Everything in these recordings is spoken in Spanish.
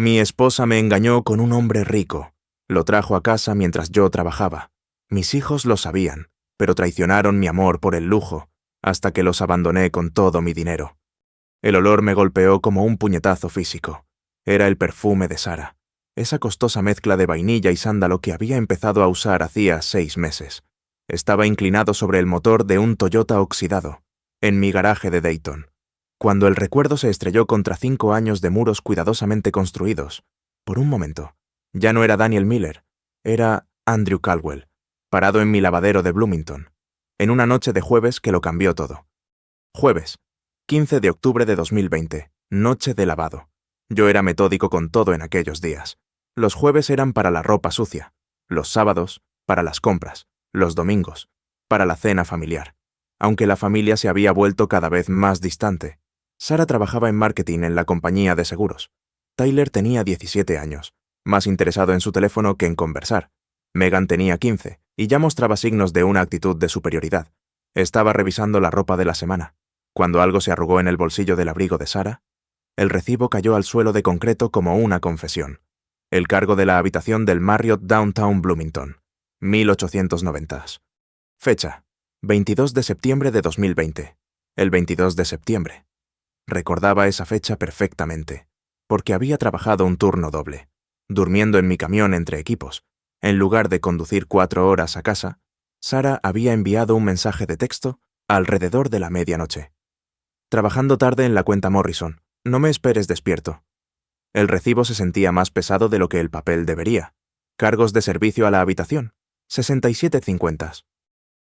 Mi esposa me engañó con un hombre rico. Lo trajo a casa mientras yo trabajaba. Mis hijos lo sabían, pero traicionaron mi amor por el lujo, hasta que los abandoné con todo mi dinero. El olor me golpeó como un puñetazo físico. Era el perfume de Sara, esa costosa mezcla de vainilla y sándalo que había empezado a usar hacía 6 meses. Estaba inclinado sobre el motor de un Toyota oxidado, en mi garaje de Dayton, cuando el recuerdo se estrelló contra 5 años de muros cuidadosamente construidos. Por un momento, ya no era Daniel Miller, era Andrew Caldwell, parado en mi lavadero de Bloomington, en una noche de jueves que lo cambió todo. Jueves, 15 de octubre de 2020, noche de lavado. Yo era metódico con todo en aquellos días. Los jueves eran para la ropa sucia, los sábados, para las compras, los domingos, para la cena familiar. Aunque la familia se había vuelto cada vez más distante. Sara trabajaba en marketing en la compañía de seguros. Tyler tenía 17 años, más interesado en su teléfono que en conversar. Megan tenía 15, y ya mostraba signos de una actitud de superioridad. Estaba revisando la ropa de la semana, cuando algo se arrugó en el bolsillo del abrigo de Sara. El recibo cayó al suelo de concreto como una confesión. El cargo de la habitación del Marriott Downtown Bloomington, 1890. Fecha: 22 de septiembre de 2020. El 22 de septiembre. Recordaba esa fecha perfectamente, porque había trabajado un turno doble, durmiendo en mi camión entre equipos. En lugar de conducir 4 horas a casa, Sara había enviado un mensaje de texto alrededor de la medianoche. Trabajando tarde en la cuenta Morrison. No me esperes despierto. El recibo se sentía más pesado de lo que el papel debería. Cargos de servicio a la habitación, 67,50.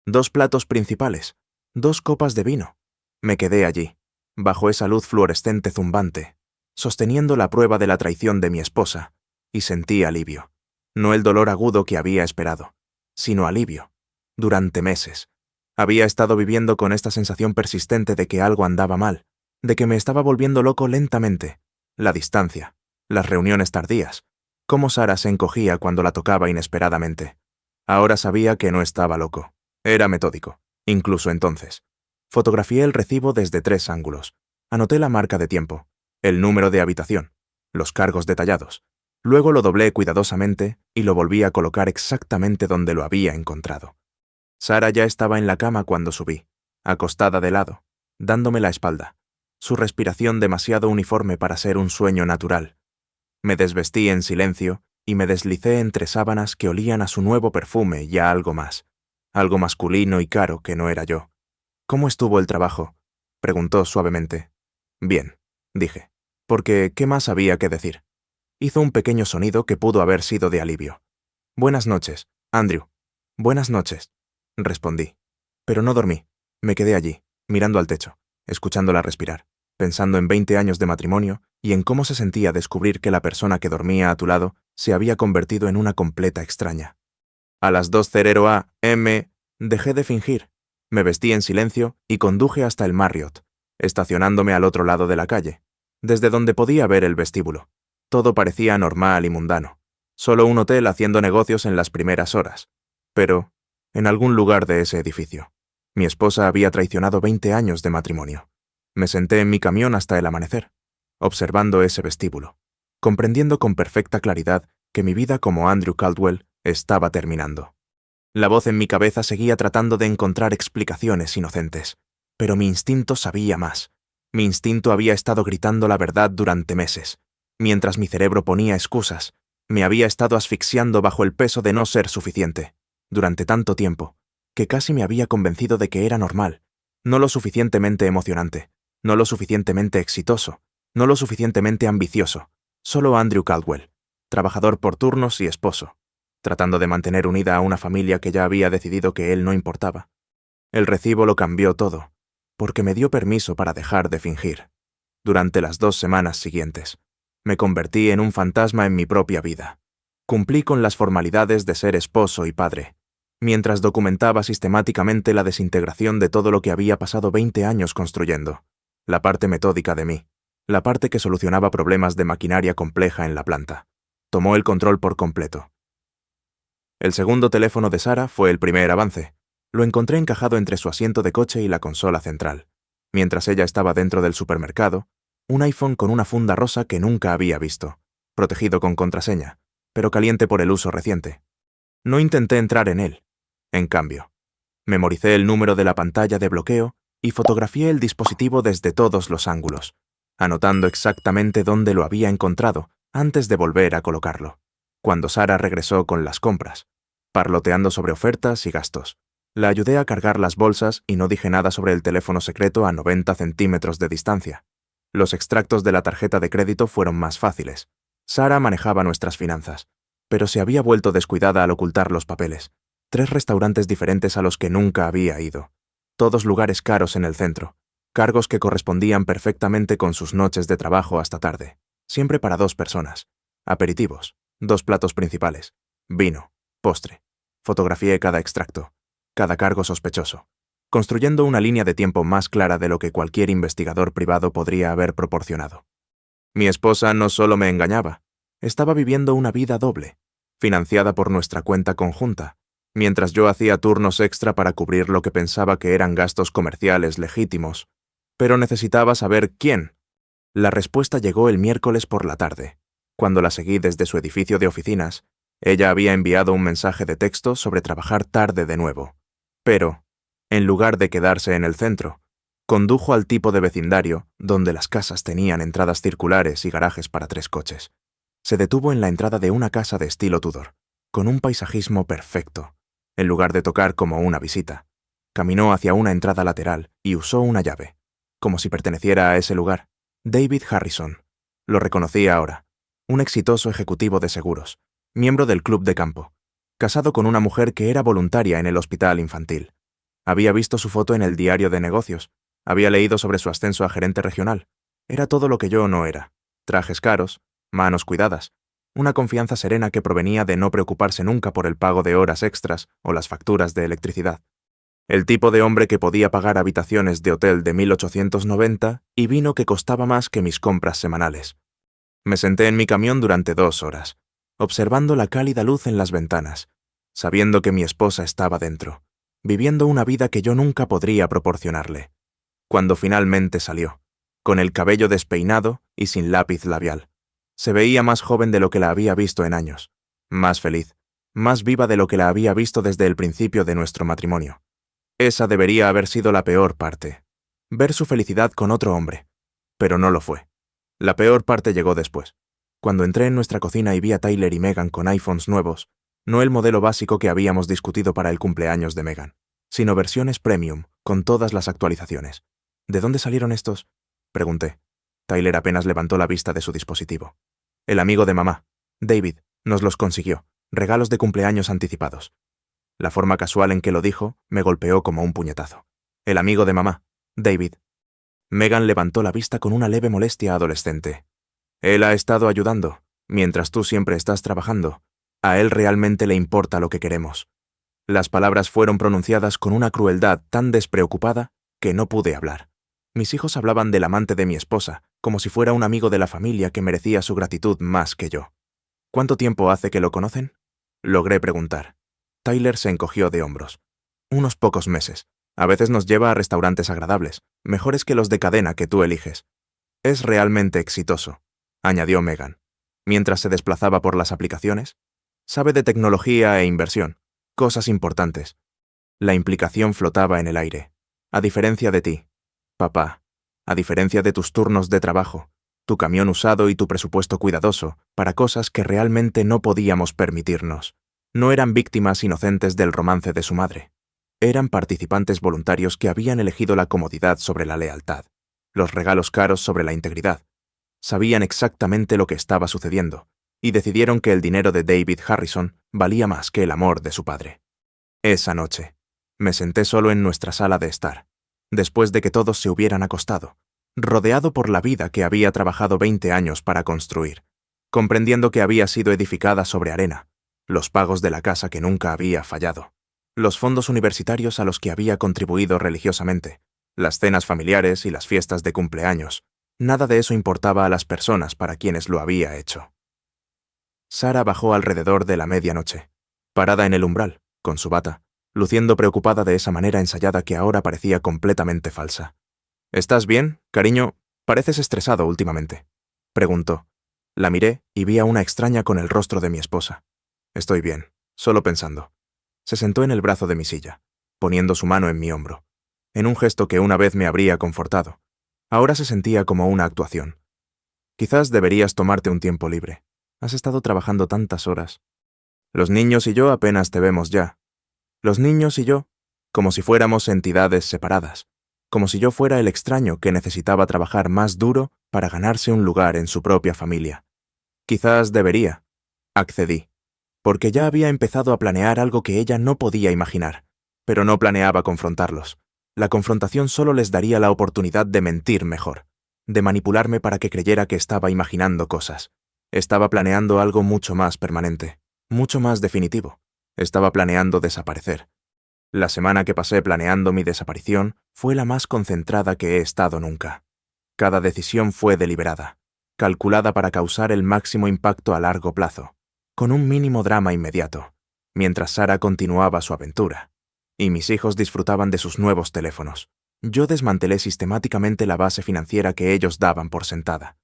2 platos principales, 2 copas de vino. Me quedé allí, bajo esa luz fluorescente zumbante, sosteniendo la prueba de la traición de mi esposa, y sentí alivio. No el dolor agudo que había esperado, sino alivio. Durante meses, había estado viviendo con esta sensación persistente de que algo andaba mal, de que me estaba volviendo loco lentamente. La distancia, las reuniones tardías, cómo Sara se encogía cuando la tocaba inesperadamente. Ahora sabía que no estaba loco. Era metódico, incluso entonces. Fotografié el recibo desde 3 ángulos. Anoté la marca de tiempo, el número de habitación, los cargos detallados. Luego lo doblé cuidadosamente y lo volví a colocar exactamente donde lo había encontrado. Sara ya estaba en la cama cuando subí, acostada de lado, dándome la espalda. Su respiración demasiado uniforme para ser un sueño natural. Me desvestí en silencio y me deslicé entre sábanas que olían a su nuevo perfume y a algo masculino y caro que no era yo. ¿Cómo estuvo el trabajo?, preguntó suavemente. Bien, dije, porque ¿qué más había que decir? Hizo un pequeño sonido que pudo haber sido de alivio. Buenas noches, Andrew. Buenas noches, respondí. Pero no dormí. Me quedé allí, mirando al techo, escuchándola respirar, pensando en 20 años de matrimonio y en cómo se sentía descubrir que la persona que dormía a tu lado se había convertido en una completa extraña. A las 2:00 a.m. dejé de fingir. Me vestí en silencio y conduje hasta el Marriott, estacionándome al otro lado de la calle, desde donde podía ver el vestíbulo. Todo parecía normal y mundano. Solo un hotel haciendo negocios en las primeras horas. Pero, en algún lugar de ese edificio, mi esposa había traicionado 20 años de matrimonio. Me senté en mi camión hasta el amanecer, observando ese vestíbulo, comprendiendo con perfecta claridad que mi vida como Andrew Caldwell estaba terminando. La voz en mi cabeza seguía tratando de encontrar explicaciones inocentes, pero mi instinto sabía más. Mi instinto había estado gritando la verdad durante meses. Mientras mi cerebro ponía excusas, me había estado asfixiando bajo el peso de no ser suficiente, durante tanto tiempo, que casi me había convencido de que era normal, no lo suficientemente emocionante, no lo suficientemente exitoso, no lo suficientemente ambicioso, solo Andrew Caldwell, trabajador por turnos y esposo, tratando de mantener unida a una familia que ya había decidido que él no importaba. El recibo lo cambió todo, porque me dio permiso para dejar de fingir. Durante las 2 semanas siguientes, me convertí en un fantasma en mi propia vida. Cumplí con las formalidades de ser esposo y padre, mientras documentaba sistemáticamente la desintegración de todo lo que había pasado 20 años construyendo, la parte metódica de mí, la parte que solucionaba problemas de maquinaria compleja en la planta. Tomó el control por completo. El segundo teléfono de Sara fue el primer avance. Lo encontré encajado entre su asiento de coche y la consola central. Mientras ella estaba dentro del supermercado, un iPhone con una funda rosa que nunca había visto. protegido con contraseña, pero caliente por el uso reciente. No intenté entrar en él. En cambio, memoricé el número de la pantalla de bloqueo y fotografié el dispositivo desde todos los ángulos, anotando exactamente dónde lo había encontrado antes de volver a colocarlo. Cuando Sara regresó con las compras, parloteando sobre ofertas y gastos, la ayudé a cargar las bolsas y no dije nada sobre el teléfono secreto a 90 centímetros de distancia. Los extractos de la tarjeta de crédito fueron más fáciles. Sara manejaba nuestras finanzas, pero se había vuelto descuidada al ocultar los papeles. 3 restaurantes diferentes a los que nunca había ido. Todos lugares caros en el centro. Cargos que correspondían perfectamente con sus noches de trabajo hasta tarde. Siempre para 2 personas. Aperitivos, 2 platos principales, vino, postre. Fotografié cada extracto, cada cargo sospechoso, construyendo una línea de tiempo más clara de lo que cualquier investigador privado podría haber proporcionado. Mi esposa no solo me engañaba, estaba viviendo una vida doble, financiada por nuestra cuenta conjunta, mientras yo hacía turnos extra para cubrir lo que pensaba que eran gastos comerciales legítimos. Pero necesitaba saber quién. La respuesta llegó el miércoles por la tarde. Cuando la seguí desde su edificio de oficinas, ella había enviado un mensaje de texto sobre trabajar tarde de nuevo. Pero, en lugar de quedarse en el centro, condujo al tipo de vecindario donde las casas tenían entradas circulares y garajes para 3 coches. Se detuvo en la entrada de una casa de estilo Tudor, con un paisajismo perfecto. En lugar de tocar como una visita, caminó hacia una entrada lateral y usó una llave, como si perteneciera a ese lugar. David Harrison. Lo reconocía ahora. Un exitoso ejecutivo de seguros, miembro del club de campo, casado con una mujer que era voluntaria en el hospital infantil. Había visto su foto en el diario de negocios, había leído sobre su ascenso a gerente regional. Era todo lo que yo no era. Trajes caros, manos cuidadas, una confianza serena que provenía de no preocuparse nunca por el pago de horas extras o las facturas de electricidad. El tipo de hombre que podía pagar habitaciones de hotel de 1890 y vino que costaba más que mis compras semanales. Me senté en mi camión durante 2 horas, observando la cálida luz en las ventanas, sabiendo que mi esposa estaba dentro, viviendo una vida que yo nunca podría proporcionarle. Cuando finalmente salió, con el cabello despeinado y sin lápiz labial, se veía más joven de lo que la había visto en años, más feliz, más viva de lo que la había visto desde el principio de nuestro matrimonio. Esa debería haber sido la peor parte, ver su felicidad con otro hombre, pero no lo fue. La peor parte llegó después, cuando entré en nuestra cocina y vi a Tyler y Megan con iPhones nuevos, no el modelo básico que habíamos discutido para el cumpleaños de Megan, sino versiones premium, con todas las actualizaciones. ¿De dónde salieron estos?, pregunté. Tyler apenas levantó la vista de su dispositivo. El amigo de mamá, David, nos los consiguió, regalos de cumpleaños anticipados. La forma casual en que lo dijo me golpeó como un puñetazo. El amigo de mamá, David. Megan levantó la vista con una leve molestia adolescente. Él ha estado ayudando, mientras tú siempre estás trabajando. A él realmente le importa lo que queremos. Las palabras fueron pronunciadas con una crueldad tan despreocupada que no pude hablar. Mis hijos hablaban del amante de mi esposa, como si fuera un amigo de la familia que merecía su gratitud más que yo. ¿Cuánto tiempo hace que lo conocen?, logré preguntar. Tyler se encogió de hombros. Unos pocos meses. A veces nos lleva a restaurantes agradables, mejores que los de cadena que tú eliges. Es realmente exitoso, añadió Megan, mientras se desplazaba por las aplicaciones. Sabe de tecnología e inversión, cosas importantes. La implicación flotaba en el aire. A diferencia de ti, papá, a diferencia de tus turnos de trabajo, tu camión usado y tu presupuesto cuidadoso para cosas que realmente no podíamos permitirnos. No eran víctimas inocentes del romance de su madre. Eran participantes voluntarios que habían elegido la comodidad sobre la lealtad, los regalos caros sobre la integridad. Sabían exactamente lo que estaba sucediendo y decidieron que el dinero de David Harrison valía más que el amor de su padre. Esa noche, me senté solo en nuestra sala de estar, después de que todos se hubieran acostado, rodeado por la vida que había trabajado 20 años para construir, comprendiendo que había sido edificada sobre arena, los pagos de la casa que nunca había fallado, los fondos universitarios a los que había contribuido religiosamente, las cenas familiares y las fiestas de cumpleaños. Nada de eso importaba a las personas para quienes lo había hecho. Sara bajó alrededor de la medianoche, parada en el umbral, con su bata, luciendo preocupada de esa manera ensayada que ahora parecía completamente falsa. «¿Estás bien, cariño? Pareces estresado últimamente», preguntó. La miré y vi a una extraña con el rostro de mi esposa. Estoy bien, solo pensando. Se sentó en el brazo de mi silla, poniendo su mano en mi hombro, en un gesto que una vez me habría confortado. Ahora se sentía como una actuación. Quizás deberías tomarte un tiempo libre. Has estado trabajando tantas horas. Los niños y yo apenas te vemos ya. Los niños y yo, como si fuéramos entidades separadas, como si yo fuera el extraño que necesitaba trabajar más duro para ganarse un lugar en su propia familia. Quizás debería. Accedí, porque ya había empezado a planear algo que ella no podía imaginar, pero no planeaba confrontarlos. La confrontación solo les daría la oportunidad de mentir mejor, de manipularme para que creyera que estaba imaginando cosas. Estaba planeando algo mucho más permanente, mucho más definitivo. Estaba planeando desaparecer. La semana que pasé planeando mi desaparición fue la más concentrada que he estado nunca. Cada decisión fue deliberada, calculada para causar el máximo impacto a largo plazo, con un mínimo drama inmediato, mientras Sara continuaba su aventura, y mis hijos disfrutaban de sus nuevos teléfonos. Yo desmantelé sistemáticamente la base financiera que ellos daban por sentada.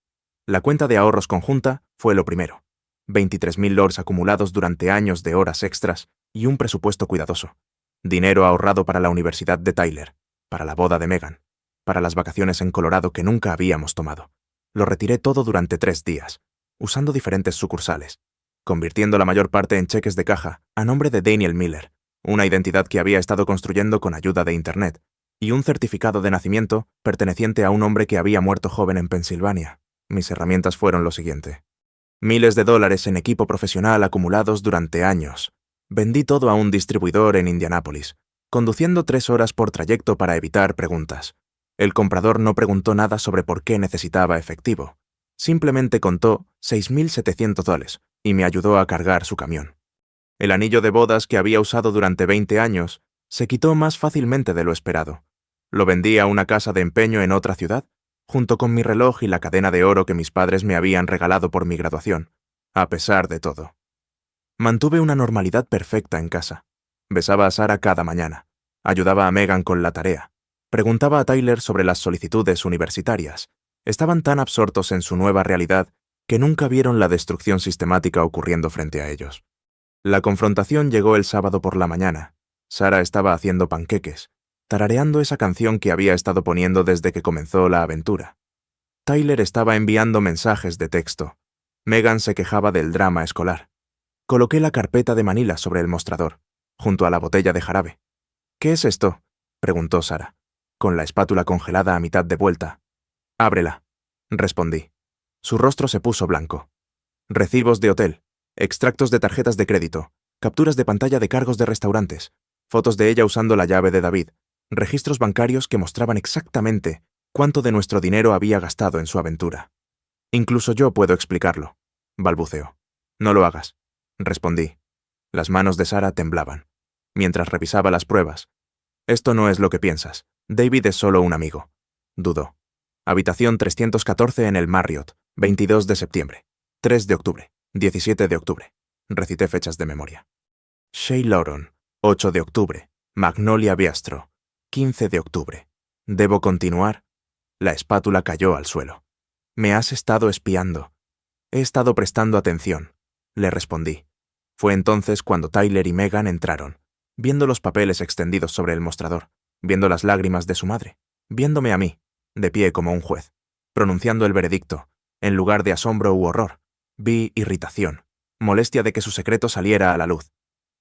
La cuenta de ahorros conjunta fue lo primero. 23.000 LORs acumulados durante años de horas extras y un presupuesto cuidadoso. Dinero ahorrado para la universidad de Tyler, para la boda de Megan, para las vacaciones en Colorado que nunca habíamos tomado. Lo retiré todo durante 3 días, usando diferentes sucursales, convirtiendo la mayor parte en cheques de caja a nombre de Daniel Miller, una identidad que había estado construyendo con ayuda de Internet, y un certificado de nacimiento perteneciente a un hombre que había muerto joven en Pensilvania. Mis herramientas fueron lo siguiente. Miles de dólares en equipo profesional acumulados durante años. Vendí todo a un distribuidor en Indianápolis, conduciendo 3 horas por trayecto para evitar preguntas. El comprador no preguntó nada sobre por qué necesitaba efectivo. Simplemente contó $6.700 y me ayudó a cargar su camión. El anillo de bodas que había usado durante 20 años se quitó más fácilmente de lo esperado. Lo vendí a una casa de empeño en otra ciudad, junto con mi reloj y la cadena de oro que mis padres me habían regalado por mi graduación, a pesar de todo. Mantuve una normalidad perfecta en casa. Besaba a Sara cada mañana, ayudaba a Megan con la tarea, preguntaba a Tyler sobre las solicitudes universitarias. Estaban tan absortos en su nueva realidad que nunca vieron la destrucción sistemática ocurriendo frente a ellos. La confrontación llegó el sábado por la mañana. Sara estaba haciendo panqueques, tarareando esa canción que había estado poniendo desde que comenzó la aventura. Tyler estaba enviando mensajes de texto. Megan se quejaba del drama escolar. Coloqué la carpeta de Manila sobre el mostrador, junto a la botella de jarabe. «¿Qué es esto?», preguntó Sara, con la espátula congelada a mitad de vuelta. «Ábrela», respondí. Su rostro se puso blanco. «Recibos de hotel, extractos de tarjetas de crédito, capturas de pantalla de cargos de restaurantes, fotos de ella usando la llave de David, registros bancarios que mostraban exactamente cuánto de nuestro dinero había gastado en su aventura. Incluso yo puedo explicarlo», balbuceó. «No lo hagas», respondí. Las manos de Sara temblaban, mientras revisaba las pruebas. «Esto no es lo que piensas. David es solo un amigo», dudó. «Habitación 314 en el Marriott, 22 de septiembre, 3 de octubre, 17 de octubre». Recité fechas de memoria. «Shea Lauron, 8 de octubre, Magnolia Biastro, 15 de octubre. ¿Debo continuar?» La espátula cayó al suelo. «Me has estado espiando». «He estado prestando atención», le respondí. Fue entonces cuando Tyler y Megan entraron, viendo los papeles extendidos sobre el mostrador, viendo las lágrimas de su madre, viéndome a mí, de pie como un juez, pronunciando el veredicto. En lugar de asombro u horror, vi irritación, molestia de que su secreto saliera a la luz.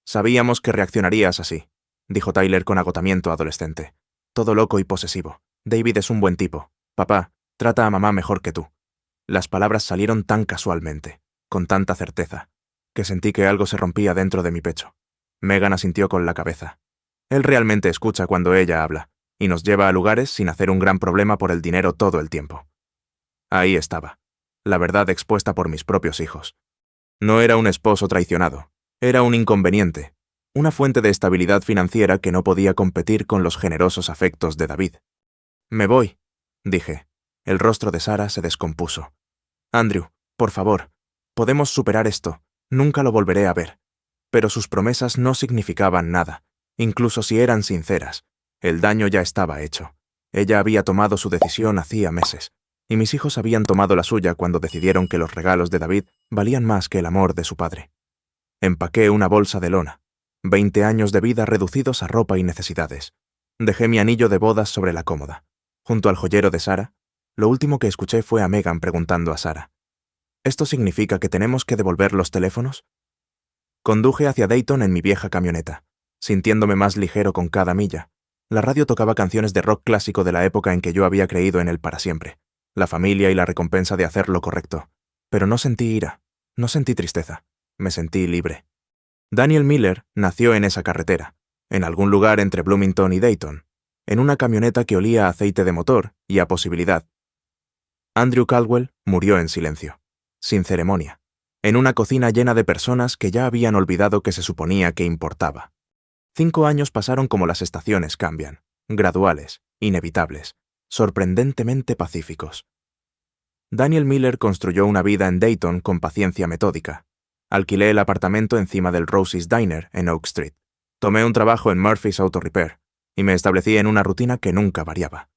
«Sabíamos que reaccionarías así», dijo Tyler con agotamiento adolescente. «Todo loco y posesivo. David es un buen tipo. Papá, trata a mamá mejor que tú». Las palabras salieron tan casualmente, con tanta certeza, que sentí que algo se rompía dentro de mi pecho. Megan asintió con la cabeza. Él realmente escucha cuando ella habla, y nos lleva a lugares sin hacer un gran problema por el dinero todo el tiempo. Ahí estaba, la verdad expuesta por mis propios hijos. No era un esposo traicionado, era un inconveniente, una fuente de estabilidad financiera que no podía competir con los generosos afectos de David. «Me voy», dije. El rostro de Sara se descompuso. «Andrew, por favor, podemos superar esto. Nunca lo volveré a ver». Pero sus promesas no significaban nada, incluso si eran sinceras. El daño ya estaba hecho. Ella había tomado su decisión hacía meses. y mis hijos habían tomado la suya cuando decidieron que los regalos de David valían más que el amor de su padre. Empaqué una bolsa de lona, 20 años de vida reducidos a ropa y necesidades. Dejé mi anillo de bodas sobre la cómoda. Junto al joyero de Sarah, lo último que escuché fue a Megan preguntando a Sarah: ¿esto significa que tenemos que devolver los teléfonos? Conduje hacia Dayton en mi vieja camioneta, sintiéndome más ligero con cada milla. La radio tocaba canciones de rock clásico de la época en que yo había creído en él para siempre, la familia y la recompensa de hacer lo correcto. Pero no sentí ira, no sentí tristeza, me sentí libre. Daniel Miller nació en esa carretera, en algún lugar entre Bloomington y Dayton, en una camioneta que olía a aceite de motor y a posibilidad. Andrew Caldwell murió en silencio, sin ceremonia, en una cocina llena de personas que ya habían olvidado que se suponía que importaba. 5 años pasaron como las estaciones cambian, graduales, inevitables, sorprendentemente pacíficos. Daniel Miller construyó una vida en Dayton con paciencia metódica. Alquilé el apartamento encima del Rosie's Diner en Oak Street. Tomé un trabajo en Murphy's Auto Repair y me establecí en una rutina que nunca variaba.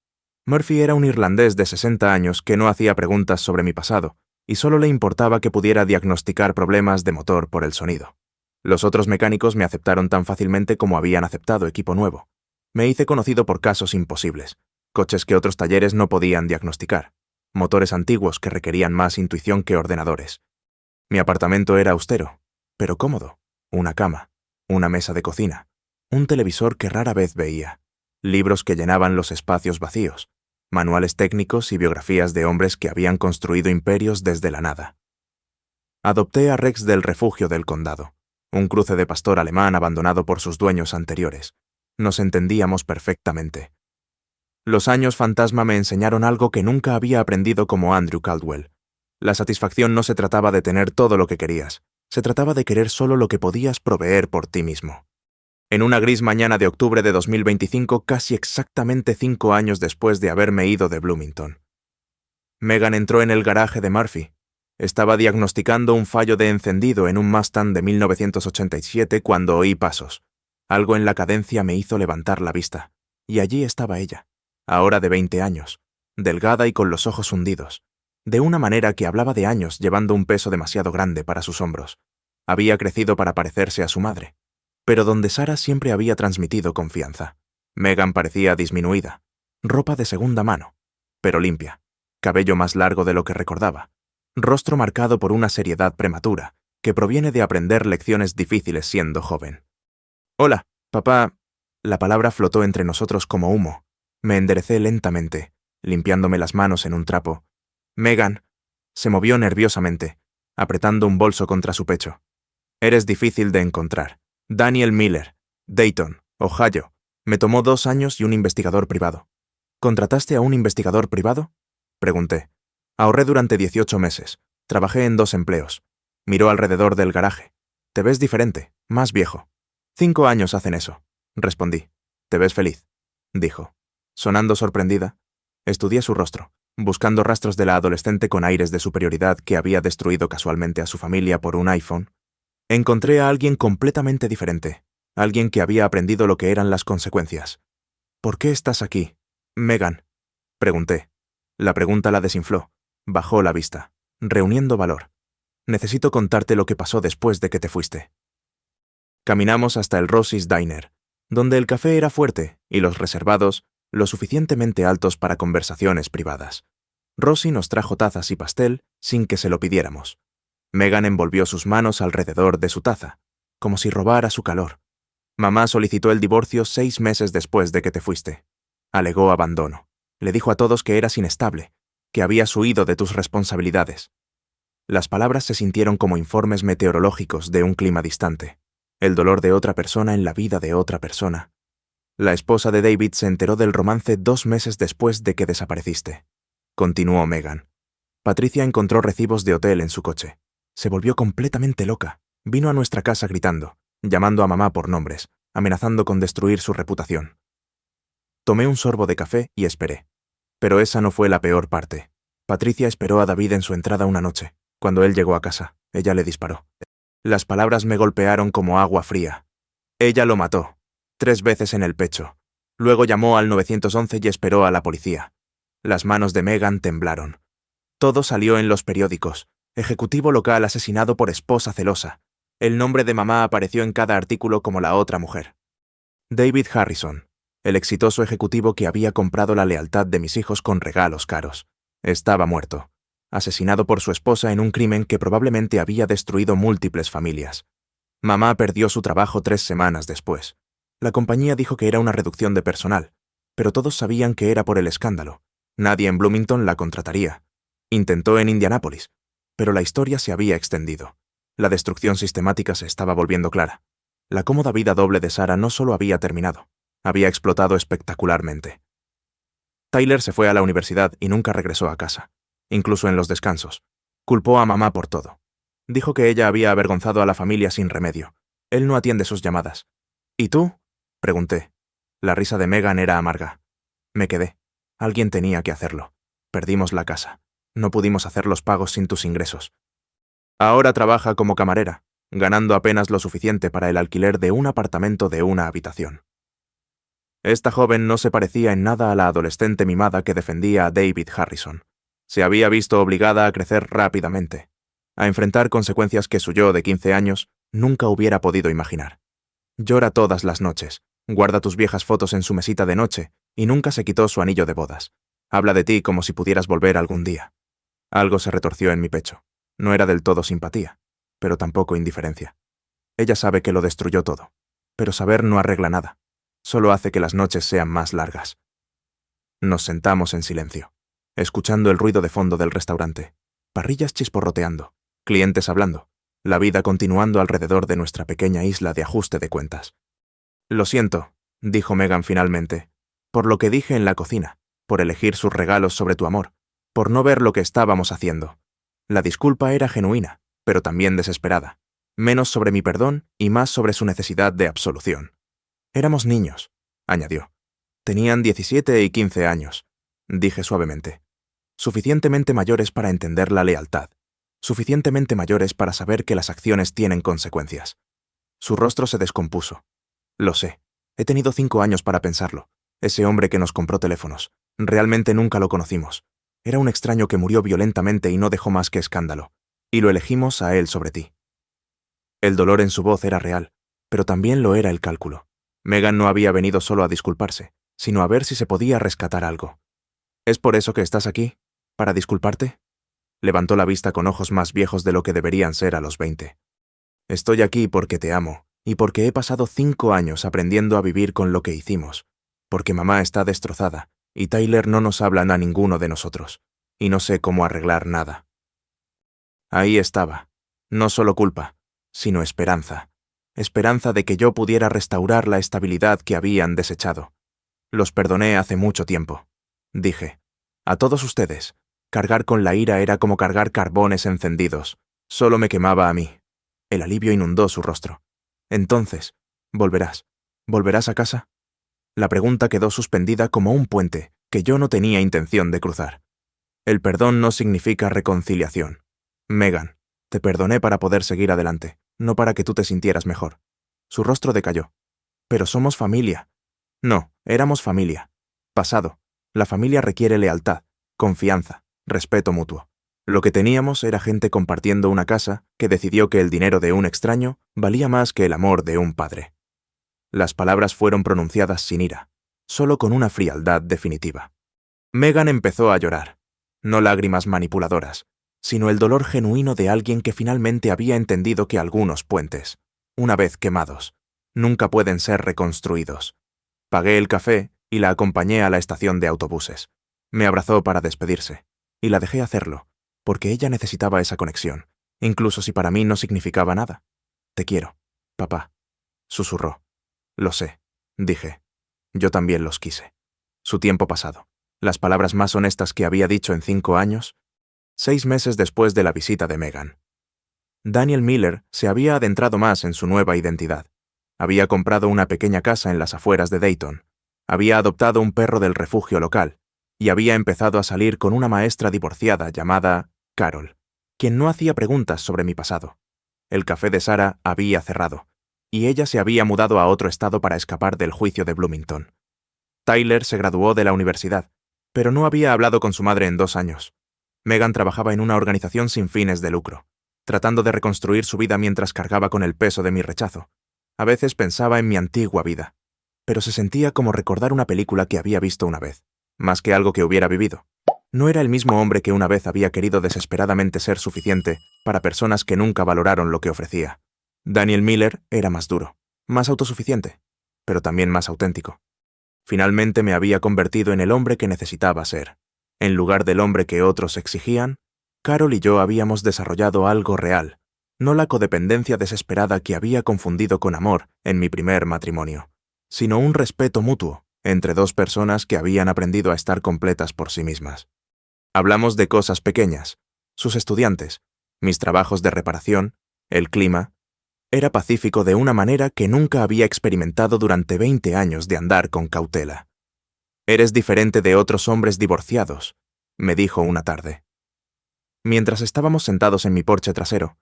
Murphy era un irlandés de 60 años que no hacía preguntas sobre mi pasado y solo le importaba que pudiera diagnosticar problemas de motor por el sonido. Los otros mecánicos me aceptaron tan fácilmente como habían aceptado equipo nuevo. Me hice conocido por casos imposibles, coches que otros talleres no podían diagnosticar, motores antiguos que requerían más intuición que ordenadores. Mi apartamento era austero, pero cómodo. Una cama, una mesa de cocina, un televisor que rara vez veía, libros que llenaban los espacios vacíos, manuales técnicos y biografías de hombres que habían construido imperios desde la nada. Adopté a Rex del refugio del condado, un cruce de pastor alemán abandonado por sus dueños anteriores. Nos entendíamos perfectamente. Los años fantasma me enseñaron algo que nunca había aprendido como Andrew Caldwell. La satisfacción no se trataba de tener todo lo que querías, se trataba de querer solo lo que podías proveer por ti mismo. En una gris mañana de octubre de 2025, casi exactamente 5 años después de haberme ido de Bloomington. Megan entró en el garaje de Murphy. Estaba diagnosticando un fallo de encendido en un Mustang de 1987 cuando oí pasos. Algo en la cadencia me hizo levantar la vista, y allí estaba ella, ahora de 20 años, delgada y con los ojos hundidos, de una manera que hablaba de años llevando un peso demasiado grande para sus hombros. Había crecido para parecerse a su madre, pero donde Sarah siempre había transmitido confianza. Megan parecía disminuida, ropa de segunda mano, pero limpia, cabello más largo de lo que recordaba, rostro marcado por una seriedad prematura que proviene de aprender lecciones difíciles siendo joven. «Hola, papá». La palabra flotó entre nosotros como humo. Me enderecé lentamente, limpiándome las manos en un trapo. «Megan». Se movió nerviosamente, apretando un bolso contra su pecho. «Eres difícil de encontrar. Daniel Miller, Dayton, Ohio. Me tomó 2 años y un investigador privado». «¿Contrataste a un investigador privado?», pregunté. «Ahorré durante 18 meses. Trabajé en 2 empleos». Miró alrededor del garaje. «Te ves diferente, más viejo». 5 años hacen eso», respondí. «¿Te ves feliz?», dijo. Sonando sorprendida, estudié su rostro, buscando rastros de la adolescente con aires de superioridad que había destruido casualmente a su familia por un iPhone. Encontré a alguien completamente diferente, alguien que había aprendido lo que eran las consecuencias. «¿Por qué estás aquí, Megan?», pregunté. La pregunta la desinfló. Bajó la vista, reuniendo valor. «Necesito contarte lo que pasó después de que te fuiste». Caminamos hasta el Rosie's Diner, donde el café era fuerte y los reservados lo suficientemente altos para conversaciones privadas. Rosie nos trajo tazas y pastel sin que se lo pidiéramos. Megan envolvió sus manos alrededor de su taza, como si robara su calor. «Mamá solicitó el divorcio 6 meses después de que te fuiste. Alegó abandono. Le dijo a todos que eras inestable, que habías huido de tus responsabilidades». Las palabras se sintieron como informes meteorológicos de un clima distante. El dolor de otra persona en la vida de otra persona. La esposa de David se enteró del romance 2 meses después de que desapareciste. Continuó Megan. Patricia encontró recibos de hotel en su coche. Se volvió completamente loca. Vino a nuestra casa gritando, llamando a mamá por nombres, amenazando con destruir su reputación. Tomé un sorbo de café y esperé. Pero esa no fue la peor parte. Patricia esperó a David en su entrada una noche. Cuando él llegó a casa, ella le disparó. Las palabras me golpearon como agua fría. Ella lo mató, 3 veces en el pecho. Luego llamó al 911 y esperó a la policía. Las manos de Megan temblaron. Todo salió en los periódicos. Ejecutivo local asesinado por esposa celosa. El nombre de mamá apareció en cada artículo como la otra mujer. David Harrison, el exitoso ejecutivo que había comprado la lealtad de mis hijos con regalos caros. Estaba muerto, asesinado por su esposa en un crimen que probablemente había destruido múltiples familias. Mamá perdió su trabajo 3 semanas después. La compañía dijo que era una reducción de personal, pero todos sabían que era por el escándalo. Nadie en Bloomington la contrataría. Intentó en Indianápolis, pero la historia se había extendido. La destrucción sistemática se estaba volviendo clara. La cómoda vida doble de Sarah no solo había terminado, había explotado espectacularmente. Tyler se fue a la universidad y nunca regresó a casa, incluso en los descansos. Culpó a mamá por todo. Dijo que ella había avergonzado a la familia sin remedio. Él no atiende sus llamadas. ¿Y tú?, pregunté. La risa de Megan era amarga. Me quedé. Alguien tenía que hacerlo. Perdimos la casa. No pudimos hacer los pagos sin tus ingresos. Ahora trabaja como camarera, ganando apenas lo suficiente para el alquiler de un apartamento de una habitación. Esta joven no se parecía en nada a la adolescente mimada que defendía a David Harrison. Se había visto obligada a crecer rápidamente, a enfrentar consecuencias que su yo de 15 años nunca hubiera podido imaginar. Llora todas las noches, guarda tus viejas fotos en su mesita de noche y nunca se quitó su anillo de bodas. Habla de ti como si pudieras volver algún día. Algo se retorció en mi pecho. No era del todo simpatía, pero tampoco indiferencia. Ella sabe que lo destruyó todo, pero saber no arregla nada. Solo hace que las noches sean más largas. Nos sentamos en silencio, escuchando el ruido de fondo del restaurante, parrillas chisporroteando, clientes hablando, la vida continuando alrededor de nuestra pequeña isla de ajuste de cuentas. Lo siento, dijo Megan finalmente, por lo que dije en la cocina, por elegir sus regalos sobre tu amor, por no ver lo que estábamos haciendo. La disculpa era genuina, pero también desesperada, menos sobre mi perdón y más sobre su necesidad de absolución. Éramos niños, añadió. Tenían 17 y 15 años, dije suavemente. Suficientemente mayores para entender la lealtad, suficientemente mayores para saber que las acciones tienen consecuencias. Su rostro se descompuso. Lo sé, he tenido 5 años para pensarlo. Ese hombre que nos compró teléfonos, realmente nunca lo conocimos. Era un extraño que murió violentamente y no dejó más que escándalo, y lo elegimos a él sobre ti. El dolor en su voz era real, pero también lo era el cálculo. Megan no había venido solo a disculparse, sino a ver si se podía rescatar algo. ¿Es por eso que estás aquí? ¿Para disculparte? Levantó la vista con ojos más viejos de lo que deberían ser a los 20. Estoy aquí porque te amo, y porque he pasado 5 años aprendiendo a vivir con lo que hicimos, porque mamá está destrozada, y Tyler no nos habla a ninguno de nosotros, y no sé cómo arreglar nada. Ahí estaba, no solo culpa, sino esperanza. Esperanza de que yo pudiera restaurar la estabilidad que habían desechado. Los perdoné hace mucho tiempo. Dije, a todos ustedes, cargar con la ira era como cargar carbones encendidos. Solo me quemaba a mí. El alivio inundó su rostro. Entonces, ¿volverás? ¿Volverás a casa? La pregunta quedó suspendida como un puente que yo no tenía intención de cruzar. El perdón no significa reconciliación. Megan, te perdoné para poder seguir adelante, no para que tú te sintieras mejor. Su rostro decayó. Pero somos familia. No, éramos familia. Pasado. La familia requiere lealtad, confianza, respeto mutuo. Lo que teníamos era gente compartiendo una casa que decidió que el dinero de un extraño valía más que el amor de un padre. Las palabras fueron pronunciadas sin ira, solo con una frialdad definitiva. Megan empezó a llorar, no lágrimas manipuladoras, sino el dolor genuino de alguien que finalmente había entendido que algunos puentes, una vez quemados, nunca pueden ser reconstruidos. Pagué el café y la acompañé a la estación de autobuses. Me abrazó para despedirse, y la dejé hacerlo, porque ella necesitaba esa conexión, incluso si para mí no significaba nada. Te quiero, papá, susurró. Lo sé, dije. Yo también los quise. Su tiempo pasado. Las palabras más honestas que había dicho en 5 años, 6 meses después de la visita de Megan. Daniel Miller se había adentrado más en su nueva identidad. Había comprado una pequeña casa en las afueras de Dayton. Había adoptado un perro del refugio local. Y había empezado a salir con una maestra divorciada llamada Carol, quien no hacía preguntas sobre mi pasado. El café de Sarah había cerrado, y ella se había mudado a otro estado para escapar del juicio de Bloomington. Tyler se graduó de la universidad, pero no había hablado con su madre en 2 años. Megan trabajaba en una organización sin fines de lucro, tratando de reconstruir su vida mientras cargaba con el peso de mi rechazo. A veces pensaba en mi antigua vida, pero se sentía como recordar una película que había visto una vez, más que algo que hubiera vivido. No era el mismo hombre que una vez había querido desesperadamente ser suficiente para personas que nunca valoraron lo que ofrecía. Daniel Miller era más duro, más autosuficiente, pero también más auténtico. Finalmente me había convertido en el hombre que necesitaba ser. En lugar del hombre que otros exigían, Carol y yo habíamos desarrollado algo real, no la codependencia desesperada que había confundido con amor en mi primer matrimonio, sino un respeto mutuo entre 2 personas que habían aprendido a estar completas por sí mismas. Hablamos de cosas pequeñas, sus estudiantes, mis trabajos de reparación, el clima. Era pacífico de una manera que nunca había experimentado durante 20 años de andar con cautela. «Eres diferente de otros hombres divorciados», me dijo una tarde. Mientras estábamos sentados en mi porche trasero.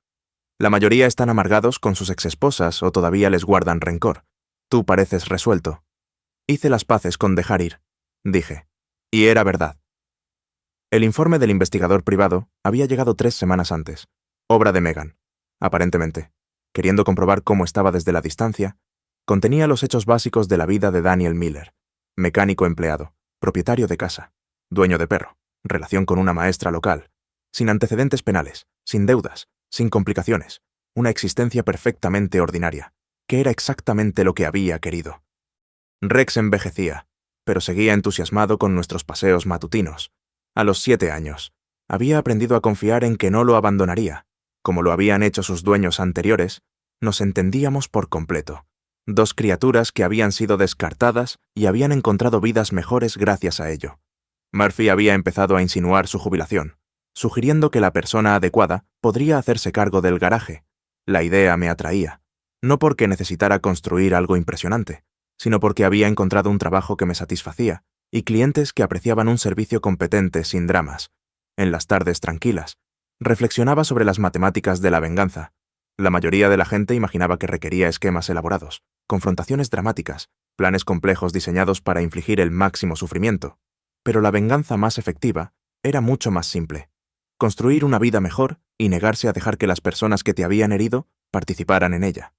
La mayoría están amargados con sus exesposas o todavía les guardan rencor. Tú pareces resuelto. Hice las paces con dejar ir, dije. Y era verdad. El informe del investigador privado había llegado 3 semanas antes, obra de Megan, aparentemente. Queriendo comprobar cómo estaba desde la distancia, contenía los hechos básicos de la vida de Daniel Miller, mecánico empleado, propietario de casa, dueño de perro, relación con una maestra local, sin antecedentes penales, sin deudas, sin complicaciones, una existencia perfectamente ordinaria, que era exactamente lo que había querido. Rex envejecía, pero seguía entusiasmado con nuestros paseos matutinos. A los 7 años, había aprendido a confiar en que no lo abandonaría. Como lo habían hecho sus dueños anteriores, nos entendíamos por completo. 2 criaturas que habían sido descartadas y habían encontrado vidas mejores gracias a ello. Murphy había empezado a insinuar su jubilación, sugiriendo que la persona adecuada podría hacerse cargo del garaje. La idea me atraía, no porque necesitara construir algo impresionante, sino porque había encontrado un trabajo que me satisfacía y clientes que apreciaban un servicio competente sin dramas. En las tardes tranquilas, reflexionaba sobre las matemáticas de la venganza. La mayoría de la gente imaginaba que requería esquemas elaborados, confrontaciones dramáticas, planes complejos diseñados para infligir el máximo sufrimiento. Pero la venganza más efectiva era mucho más simple. Construir una vida mejor y negarse a dejar que las personas que te habían herido participaran en ella.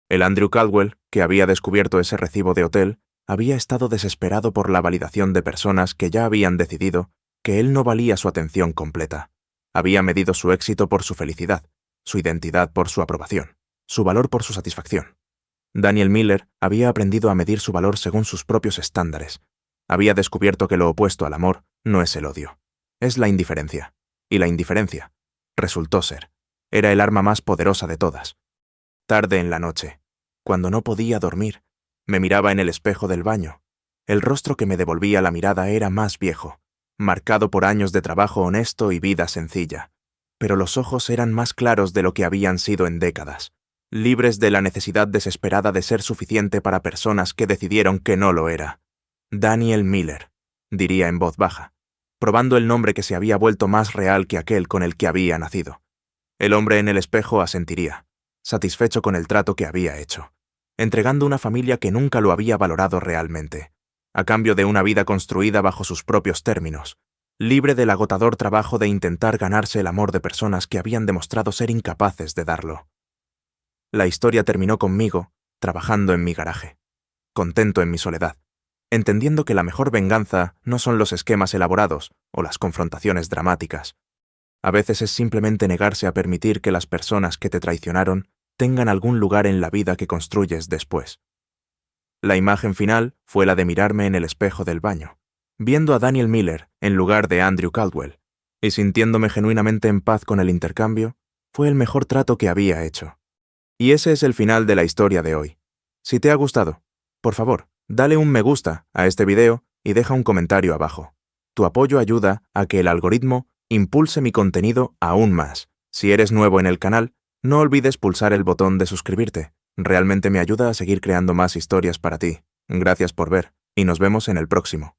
El Andrew Caldwell, que había descubierto ese recibo de hotel, había estado desesperado por la validación de personas que ya habían decidido que él no valía su atención completa. Había medido su éxito por su felicidad, su identidad por su aprobación, su valor por su satisfacción. Daniel Miller había aprendido a medir su valor según sus propios estándares. Había descubierto que lo opuesto al amor no es el odio, es la indiferencia. Y la indiferencia, resultó ser, era el arma más poderosa de todas. Tarde en la noche, cuando no podía dormir, me miraba en el espejo del baño. El rostro que me devolvía la mirada era más viejo, marcado por años de trabajo honesto y vida sencilla, pero los ojos eran más claros de lo que habían sido en décadas, libres de la necesidad desesperada de ser suficiente para personas que decidieron que no lo era. Daniel Miller, diría en voz baja, probando el nombre que se había vuelto más real que aquel con el que había nacido. El hombre en el espejo asentiría, satisfecho con el trato que había hecho, entregando una familia que nunca lo había valorado realmente, a cambio de una vida construida bajo sus propios términos, libre del agotador trabajo de intentar ganarse el amor de personas que habían demostrado ser incapaces de darlo. La historia terminó conmigo, trabajando en mi garaje, contento en mi soledad, entendiendo que la mejor venganza no son los esquemas elaborados o las confrontaciones dramáticas. A veces es simplemente negarse a permitir que las personas que te traicionaron tengan algún lugar en la vida que construyes después. La imagen final fue la de mirarme en el espejo del baño, viendo a Daniel Miller en lugar de Andrew Caldwell, y sintiéndome genuinamente en paz con el intercambio, fue el mejor trato que había hecho. Y ese es el final de la historia de hoy. Si te ha gustado, por favor, dale un me gusta a este video y deja un comentario abajo. Tu apoyo ayuda a que el algoritmo impulse mi contenido aún más. Si eres nuevo en el canal, no olvides pulsar el botón de suscribirte. Realmente me ayuda a seguir creando más historias para ti. Gracias por ver, y nos vemos en el próximo.